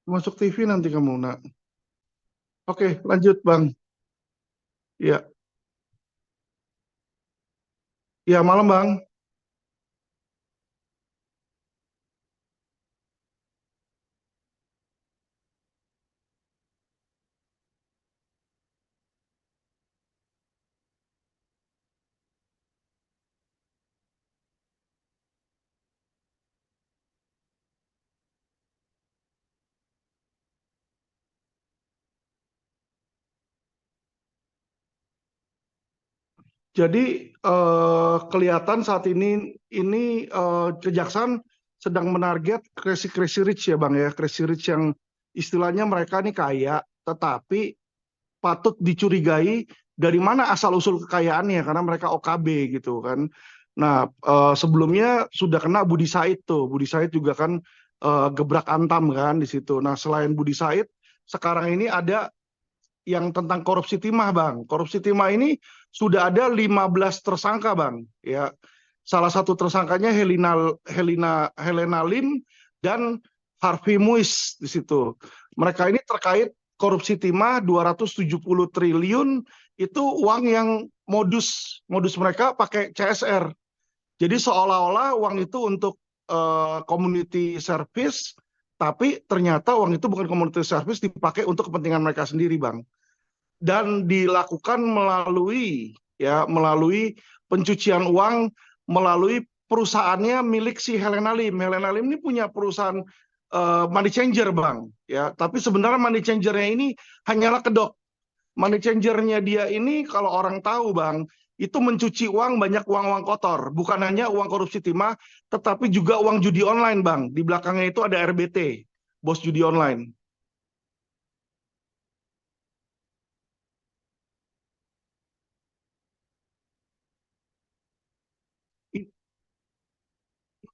Masuk TV nanti kamu, nak. Oke, lanjut, Bang. Ya, ya malam, Bang. Jadi kelihatan saat ini kejaksaan sedang menarget crazy crazy rich ya, Bang ya. Crazy rich yang istilahnya mereka nih kaya, tetapi patut dicurigai dari mana asal usul kekayaannya karena mereka OKB gitu kan. Nah, sebelumnya sudah kena Budi Said tuh. Budi Said juga kan gebrak antam kan di situ. Nah, selain Budi Said, sekarang ini ada yang tentang korupsi timah, Bang. Korupsi timah ini sudah ada 15 tersangka, Bang. Ya. Salah satu tersangkanya Helena Lim dan Harvey Muiz di situ. Mereka ini terkait korupsi timah 270 triliun itu uang yang modus modus mereka pakai CSR. Jadi seolah-olah uang itu untuk community service, tapi ternyata uang itu bukan community service, dipakai untuk kepentingan mereka sendiri, Bang. Dan dilakukan melalui pencucian uang melalui perusahaannya milik si Helena Lim. Helena Lim ini punya perusahaan money changer, Bang, ya. Tapi sebenarnya money changernya ini hanyalah kedok. Money changernya dia ini kalau orang tahu, Bang, itu mencuci uang, banyak uang-uang kotor, bukan hanya uang korupsi timah, tetapi juga uang judi online, Bang. Di belakangnya itu ada RBT, bos judi online.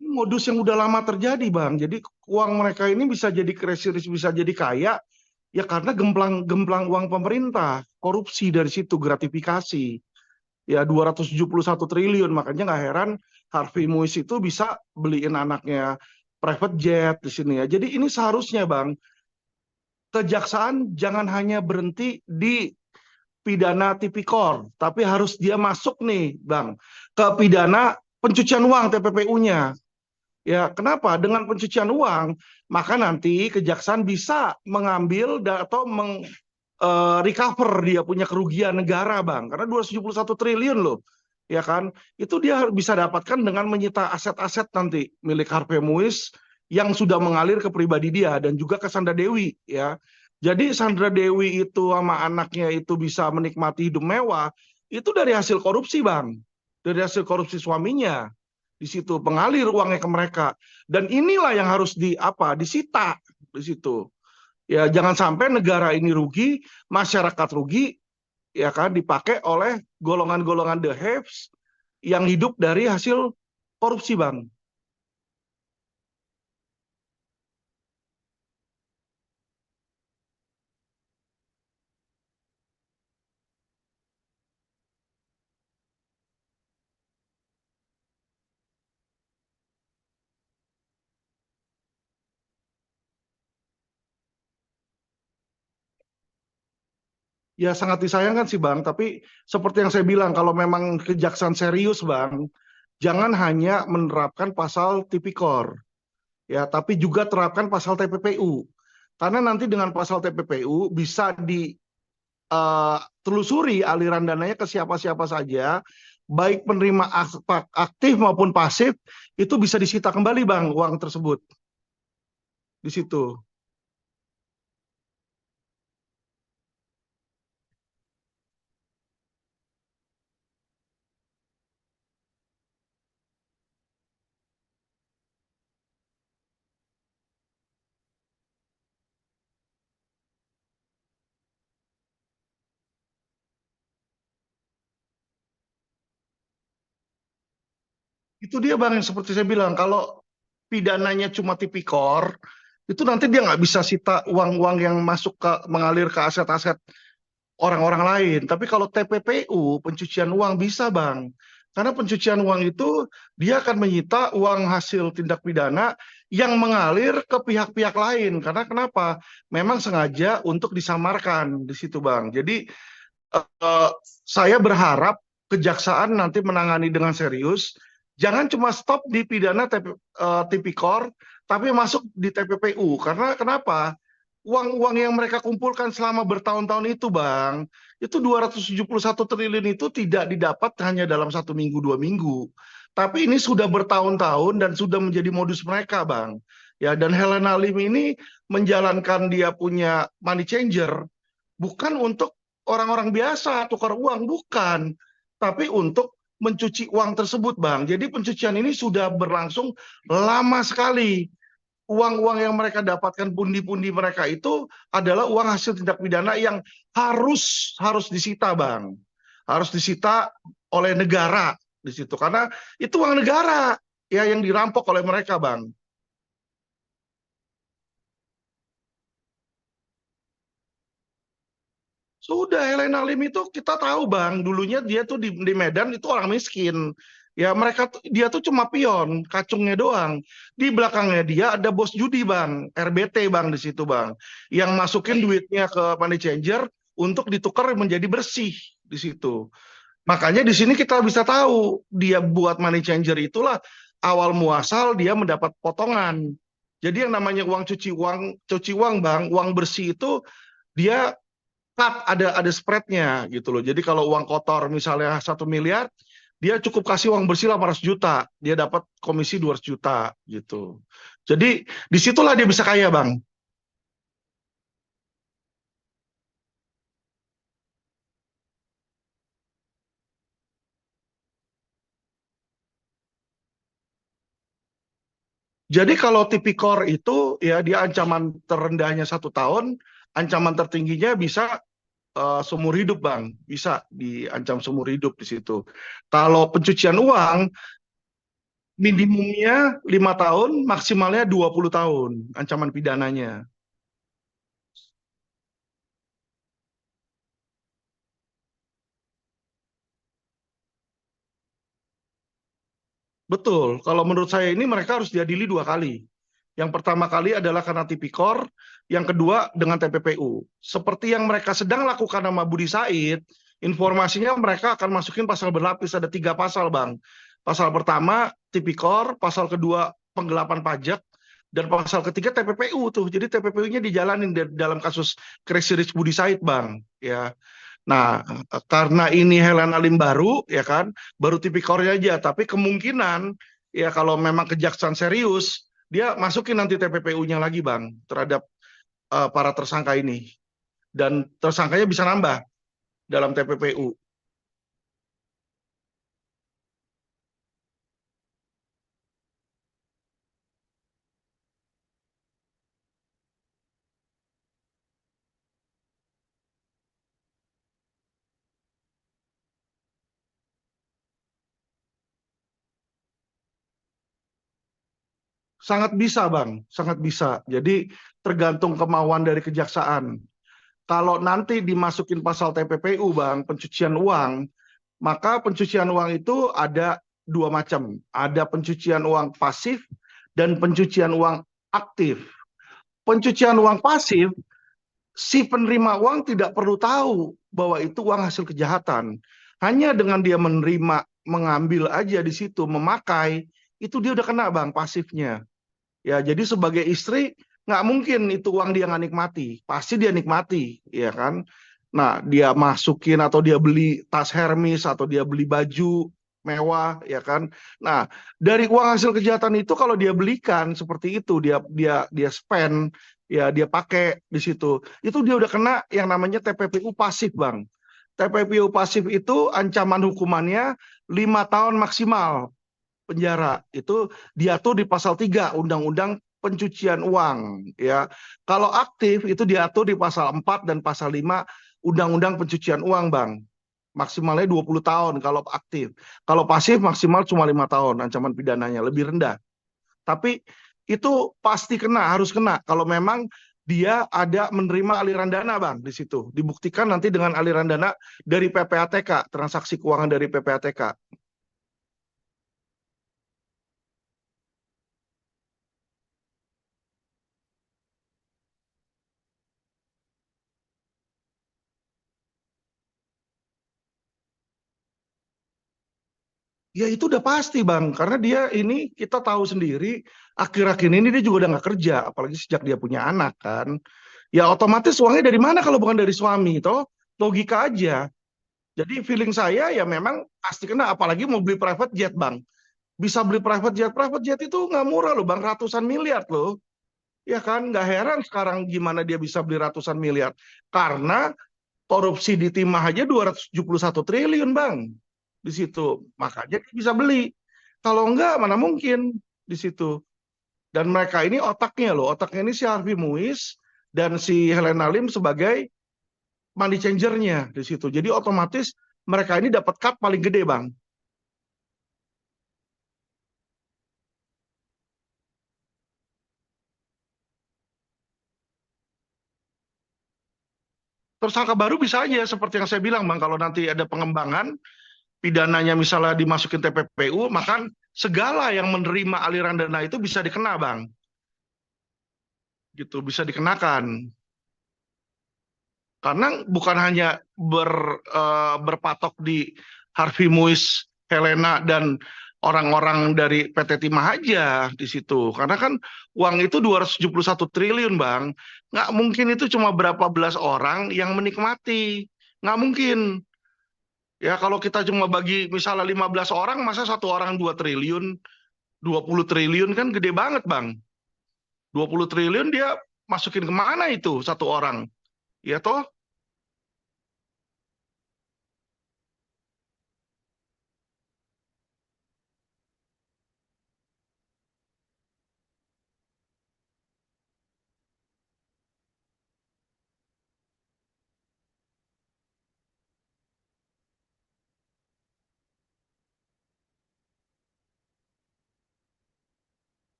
Ini modus yang udah lama terjadi, Bang. Jadi uang mereka ini bisa jadi crazy, bisa jadi kaya ya karena gemplang-gemplang uang pemerintah, korupsi dari situ, gratifikasi. Ya 271 triliun, makanya nggak heran Harvey Muiz itu bisa beliin anaknya private jet di sini ya. Jadi ini seharusnya, Bang, kejaksaan jangan hanya berhenti di pidana tipikor, tapi harus dia masuk nih, Bang, ke pidana pencucian uang TPPU-nya. Ya, kenapa? Dengan pencucian uang, maka nanti kejaksaan bisa mengambil atau recover dia punya kerugian negara, Bang. Karena 271 triliun loh. Ya kan? Itu dia bisa dapatkan dengan menyita aset-aset nanti milik Harvey Muiz yang sudah mengalir ke pribadi dia dan juga ke Sandra Dewi, ya. Jadi Sandra Dewi itu sama anaknya itu bisa menikmati hidup mewah itu dari hasil korupsi, Bang. Dari hasil korupsi suaminya di situ pengalir uangnya ke mereka, dan inilah yang harus disita di situ, ya. Jangan sampai negara ini rugi, masyarakat rugi, ya kan, dipakai oleh golongan-golongan the haves yang hidup dari hasil korupsi, Bang. Ya sangat disayangkan sih, Bang, tapi seperti yang saya bilang, kalau memang kejaksaan serius, Bang, jangan hanya menerapkan pasal tipikor, ya, tapi juga terapkan pasal TPPU. Karena nanti dengan pasal TPPU bisa telusuri aliran dananya ke siapa-siapa saja, baik penerima aktif maupun pasif, itu bisa disita kembali, Bang, uang tersebut di situ. Itu dia, Bang, yang seperti saya bilang, kalau pidananya cuma tipikor, itu nanti dia nggak bisa sita uang-uang yang masuk ke mengalir ke aset-aset orang-orang lain. Tapi kalau TPPU, pencucian uang bisa, Bang. Karena pencucian uang itu dia akan menyita uang hasil tindak pidana yang mengalir ke pihak-pihak lain. Karena kenapa? Memang sengaja untuk disamarkan di situ, Bang. Jadi eh, saya berharap kejaksaan nanti menangani dengan serius. Jangan cuma stop di pidana tipikor, tapi masuk di TPPU. Karena kenapa? Uang-uang yang mereka kumpulkan selama bertahun-tahun itu, Bang, itu 271 triliun itu tidak didapat hanya dalam 1 minggu, 2 minggu. Tapi ini sudah bertahun-tahun dan sudah menjadi modus mereka, Bang. Ya, dan Helena Lim ini menjalankan dia punya money changer bukan untuk orang-orang biasa tukar uang, bukan, tapi untuk mencuci uang tersebut, Bang. Jadi pencucian ini sudah berlangsung lama sekali. Uang-uang yang mereka dapatkan, pundi-pundi mereka itu adalah uang hasil tindak pidana yang harus disita, Bang. Harus disita oleh negara di situ karena itu uang negara ya yang dirampok oleh mereka, Bang. Sudah Helena Lim itu kita tahu, Bang, dulunya dia tuh di Medan itu orang miskin. Ya dia tuh cuma pion, kacungnya doang. Di belakangnya dia ada bos judi, Bang, RBT, Bang, di situ, Bang, yang masukin duitnya ke money changer untuk ditukar menjadi bersih di situ. Makanya di sini kita bisa tahu dia buat money changer itulah awal muasal dia mendapat potongan. Jadi yang namanya cuci uang, Bang, uang bersih itu dia cut, ada spreadnya gitu loh. Jadi kalau uang kotor misalnya 1 miliar, dia cukup kasih uang bersih 800 juta, dia dapat komisi 200 juta gitu. Jadi disitulah dia bisa kaya, Bang. Jadi kalau tipikor itu ya dia ancaman terendahnya 1 tahun, ancaman tertingginya bisa seumur hidup, Bang. Bisa diancam seumur hidup di situ. Kalau pencucian uang minimumnya 5 tahun, maksimalnya 20 tahun ancaman pidananya. Betul, kalau menurut saya ini mereka harus diadili 2 kali. Yang pertama kali adalah karena tipikor, yang kedua dengan TPPU. Seperti yang mereka sedang lakukan sama Budi Said, informasinya mereka akan masukin pasal berlapis, ada 3 pasal, Bang. Pasal pertama tipikor, pasal kedua penggelapan pajak, dan pasal ketiga TPPU tuh. Jadi TPPU-nya dijalanin dalam kasus Crazy Rich Budi Said, Bang. Ya, nah, karena ini Helena Lim baru, ya kan, baru tipikornya aja. Tapi kemungkinan, ya kalau memang kejaksaan serius, dia masukin nanti TPPU-nya lagi, Bang, terhadap para tersangka ini. Dan tersangkanya bisa nambah dalam TPPU. Sangat bisa, Bang, sangat bisa. Jadi tergantung kemauan dari kejaksaan. Kalau nanti dimasukin pasal TPPU, Bang, pencucian uang, maka pencucian uang itu ada 2 macam. Ada pencucian uang pasif dan pencucian uang aktif. Pencucian uang pasif, si penerima uang tidak perlu tahu bahwa itu uang hasil kejahatan. Hanya dengan dia menerima, mengambil aja di situ, memakai, itu dia udah kena, Bang, pasifnya. Ya, jadi sebagai istri nggak mungkin itu uang dia nggak nikmati, pasti dia nikmati, ya kan? Nah, dia masukin atau dia beli tas Hermes atau dia beli baju mewah, ya kan? Nah, dari uang hasil kejahatan itu kalau dia belikan seperti itu, dia spend, ya dia pakai di situ, itu dia udah kena yang namanya TPPU pasif, Bang. TPPU pasif itu ancaman hukumannya 5 tahun maksimal penjara. Itu diatur di pasal 3 Undang-Undang Pencucian Uang, ya. Kalau aktif itu diatur di pasal 4 dan pasal 5 Undang-Undang Pencucian Uang, Bang. Maksimalnya 20 tahun kalau aktif. Kalau pasif maksimal cuma 5 tahun ancaman pidananya, lebih rendah. Tapi itu pasti kena, harus kena kalau memang dia ada menerima aliran dana, Bang, di situ. Dibuktikan nanti dengan aliran dana dari PPATK, transaksi keuangan dari PPATK. Ya itu udah pasti Bang, karena dia ini kita tahu sendiri akhir-akhir ini dia juga udah nggak kerja, apalagi sejak dia punya anak kan. Ya otomatis uangnya dari mana kalau bukan dari suami, toh logika aja. Jadi feeling saya ya memang pasti kena, apalagi mau beli private jet Bang. Bisa beli private jet itu nggak murah loh Bang, ratusan miliar loh. Ya kan, nggak heran sekarang gimana dia bisa beli ratusan miliar. Karena korupsi di timah aja 271 triliun Bang di situ. Makanya dia bisa beli. Kalau enggak mana mungkin di situ. Dan mereka ini otaknya loh, otaknya ini si Harvey Muiz dan si Helena Lim sebagai money changernya di situ. Jadi otomatis mereka ini dapat cut paling gede Bang. Tersangka baru bisa aja seperti yang saya bilang Bang, kalau nanti ada pengembangan pidananya misalnya dimasukin TPPU, maka segala yang menerima aliran dana itu bisa dikena Bang. Gitu, bisa dikenakan. Karena bukan hanya berpatok di Harvey Muiz, Helena, dan orang-orang dari PT Timah aja di situ. Karena kan uang itu 271 triliun, Bang. Nggak mungkin itu cuma berapa belas orang yang menikmati. Nggak mungkin. Ya kalau kita cuma bagi misalnya 15 orang, masa satu orang 2 triliun, 20 triliun kan gede banget, Bang. 20 triliun dia masukin kemana itu satu orang? Ya toh?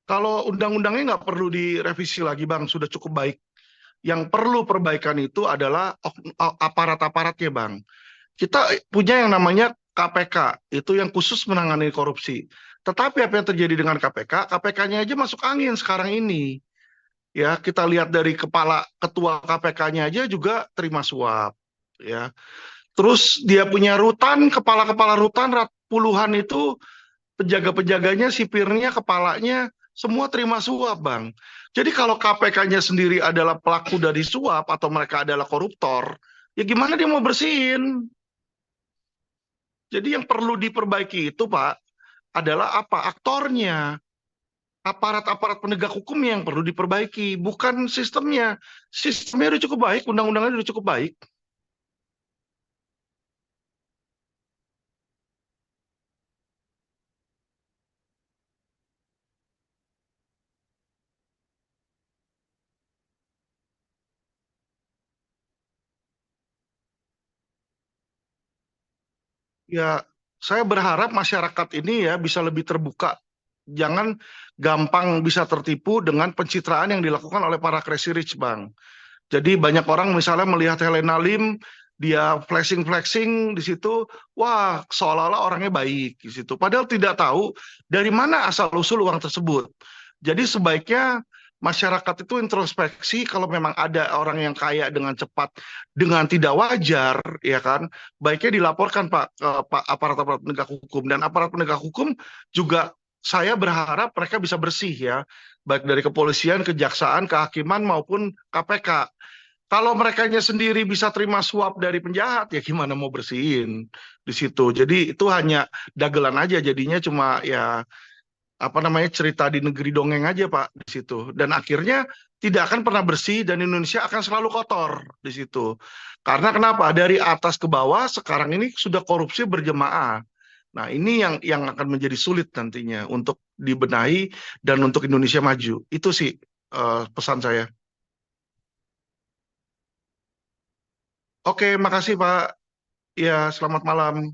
Kalau undang-undangnya nggak perlu direvisi lagi, Bang, sudah cukup baik. Yang perlu perbaikan itu adalah aparat-aparatnya, Bang. Kita punya yang namanya KPK, itu yang khusus menangani korupsi. Tetapi apa yang terjadi dengan KPK? KPK-nya aja masuk angin sekarang ini. Ya, kita lihat dari kepala ketua KPK-nya aja juga terima suap. Ya, terus dia punya rutan, kepala-kepala rutan puluhan itu penjaga-penjaganya, sipirnya, kepalanya, semua terima suap, Bang. Jadi kalau KPK-nya sendiri adalah pelaku dari suap atau mereka adalah koruptor, ya gimana dia mau bersihin? Jadi yang perlu diperbaiki itu, Pak, adalah apa? Aktornya, aparat-aparat penegak hukum yang perlu diperbaiki, bukan sistemnya. Sistemnya udah cukup baik, undang-undangnya udah cukup baik. Ya, saya berharap masyarakat ini ya bisa lebih terbuka. Jangan gampang bisa tertipu dengan pencitraan yang dilakukan oleh para crazy rich, Bang. Jadi banyak orang misalnya melihat Helena Lim, dia flexing-flexing di situ, wah seolah-olah orangnya baik di situ. Padahal tidak tahu dari mana asal-usul uang tersebut. Jadi sebaiknya masyarakat itu introspeksi kalau memang ada orang yang kaya dengan cepat, dengan tidak wajar, ya kan, baiknya dilaporkan Pak ke Pak aparat-aparat penegak hukum, dan aparat penegak hukum juga saya berharap mereka bisa bersih ya, baik dari kepolisian, kejaksaan, kehakiman maupun KPK. Kalau mereka sendiri bisa terima suap dari penjahat, ya gimana mau bersihin di situ. Jadi itu hanya dagelan aja, jadinya cuma ya apa namanya cerita di negeri dongeng aja Pak di situ. Dan akhirnya tidak akan pernah bersih dan Indonesia akan selalu kotor di situ. Karena kenapa? Dari atas ke bawah sekarang ini sudah korupsi berjemaah. Nah, ini yang akan menjadi sulit nantinya untuk dibenahi dan untuk Indonesia maju. Itu sih pesan saya. Oke, makasih Pak. Ya, selamat malam.